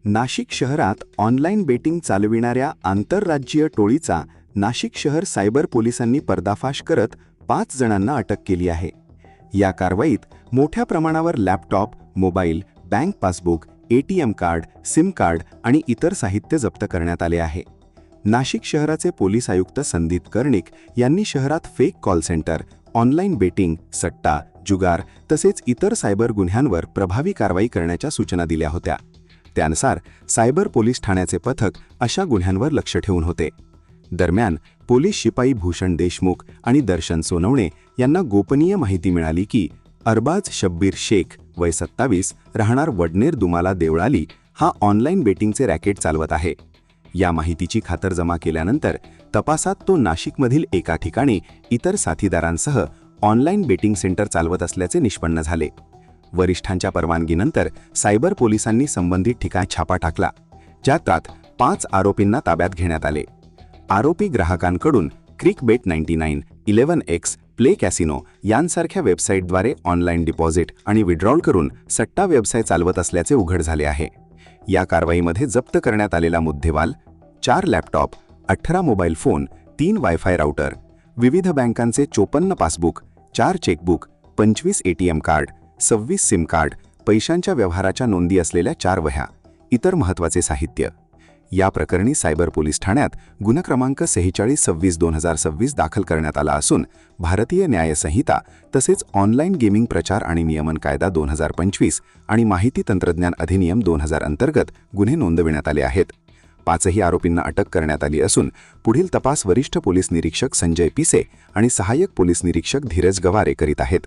नाशिक शहरात online betting चालविणाऱ्या आंतरराज्यीय टोळीचा नाशिक शहर सायबर पोलिसांनी पर्दाफाश करत 5 जणांना अटक केली आहे. या कारवाईत मोठ्या प्रमाणावर laptop, mobile, bank passbook, ATM card, SIM card आणि इतर साहित्य जप्त करण्यात आले आहे. नाशिक शहराचे पोलीस आयुक्त संदीप कर्णिक यांनी शहरात fake call centre, online betting, सट्टा, जुगार तसेच इतर सायबर गुन्ह्यांवर प्रभावी कारवाई करण्याच्या सूचना दिल्या होत्या. त्यानुसार सायबर पोलीस ठाण्याचे पथक अशा गुन्ह्यांवर लक्ष ठेवून होते. दरम्यान पोलीस शिपाई भूषण देशमुख आणि दर्शन सोनवणे यांना गोपनीय माहिती मिळाली की अरबाज शब्बीर शेख वय 27 राहणार वडनेर दुमाला देवळाली हा ऑनलाईन बेटिंगचे रॅकेट चालवत आहे. या माहितीची खातरजमा केल्यानंतर तपासात तो नाशिकमधील एका ठिकाणी इतर साथीदारांसह ऑनलाईन बेटिंग सेंटर चालवत असल्याचे निष्पन्न झाले. वरिष्ठांच्या परवानगीनंतर सायबर पोलिसांनी संबंधित ठिकाणी छापा टाकला, ज्यात 5 आरोपींना ताब्यात घेण्यात आले. आरोपी ग्राहकांकडून क्रिकबेट 99, 11X, प्ले कॅसिनो यांसारख्या वेबसाईटद्वारे ऑनलाईन डिपॉझिट आणि विड्रॉल करून सट्टा व्यवसाय चालवत असल्याचे उघड झाले आहे. या कारवाईमध्ये जप्त करण्यात आलेला मुद्देमाल 4 laptop, 18 mobile phone, 3 wifi router, विविध बँकांचे 54 passbook, 4 chequebook, 25 ATM card, 26 SIM card, पैशांच्या व्यवहाराच्या नोंदी असलेल्या 4 वह्या, इतर महत्त्वाचे साहित्य. या प्रकरणी सायबर पोलीस ठाण्यात गुन्हा क्रमांक 4626/2026 दाखल करण्यात आला असून भारतीय न्याय संहिता तसेच ऑनलाईन गेमिंग प्रचार आणि नियमन कायदा 2025 आणि माहिती तंत्रज्ञान अधिनियम 2000 अंतर्गत गुन्हे नोंदविण्यात आले आहेत. 5ही आरोपींना अटक करण्यात आली असून पुढील तपास वरिष्ठ पोलीस निरीक्षक संजय पिसे आणि सहाय्यक पोलीस निरीक्षक धीरज गवारे करीत आहेत.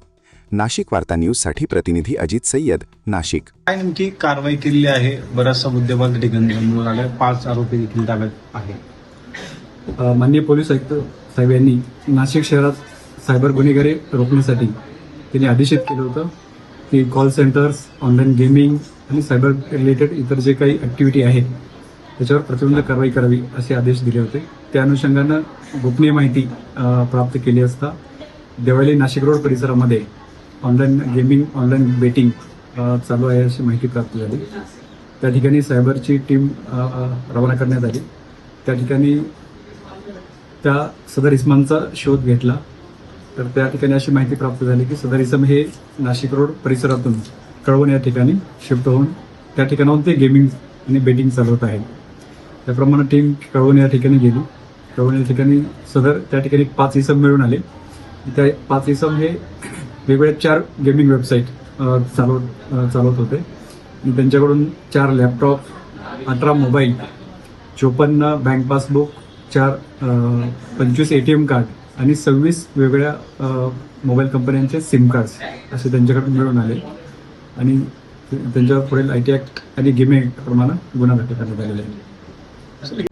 नाशिक वार्ता न्यूजसाठी प्रतिनिधी अजित सय्यद, नाशिक. काय नेमकी कारवाई केली आहे? बराचसा मुद्देमाल त्या ठिकाणी समोर आला. 5 आरोपी देखील ताब्यात आहे. माननीय पोलीस आयुक्त साहेब यांनी नाशिक शहरात सायबर गुन्हेगारी रोखण्यासाठी त्यांनी आदेशित केलं होतं की कॉल सेंटर्स, ऑनलाईन गेमिंग आणि सायबर रिलेटेड इतर जे काही ॲक्टिव्हिटी आहे त्याच्यावर प्रतिबंध कारवाई करावी असे आदेश दिले होते. त्या अनुषंगानं गोपनीय माहिती प्राप्त केली असता देवळाली नाशिक रोड परिसरामध्ये ऑनलाईन गेमिंग, ऑनलाईन बेटिंग चालू आहे अशी माहिती प्राप्त झाली. त्या ठिकाणी सायबरची टीम रवाना करण्यात आली. त्या ठिकाणी त्या सदर इसमांचा शोध घेतला तर त्या ठिकाणी अशी माहिती प्राप्त झाली की सदर इसम हे नाशिक रोड परिसरातून कळवण या ठिकाणी शिफ्ट होऊन त्या ठिकाणाहून ते गेमिंग आणि बेटिंग चालवत आहे. त्याप्रमाणे टीम कळवण या ठिकाणी गेली. कळवण या ठिकाणी त्या ठिकाणी 5 इसम मिळून आले. त्या 5 इसम हे वेगवेगळ्या 4 गेमिंग वेबसाईट चालवत होते. त्यांच्याकडून 4 laptop, 18 mobile, 54 bank passbook, 25 ATM card आणि 26 वेगवेगळ्या मोबाईल कंपन्यांचे सिम कार्ड्स असे त्यांच्याकडून मिळून आले आणि त्यांच्यावर पुढील IT ॲक्ट आणि गेमिंग ॲक्ट प्रमाणे गुन्हा दाखल करण्यात आलेला आहे.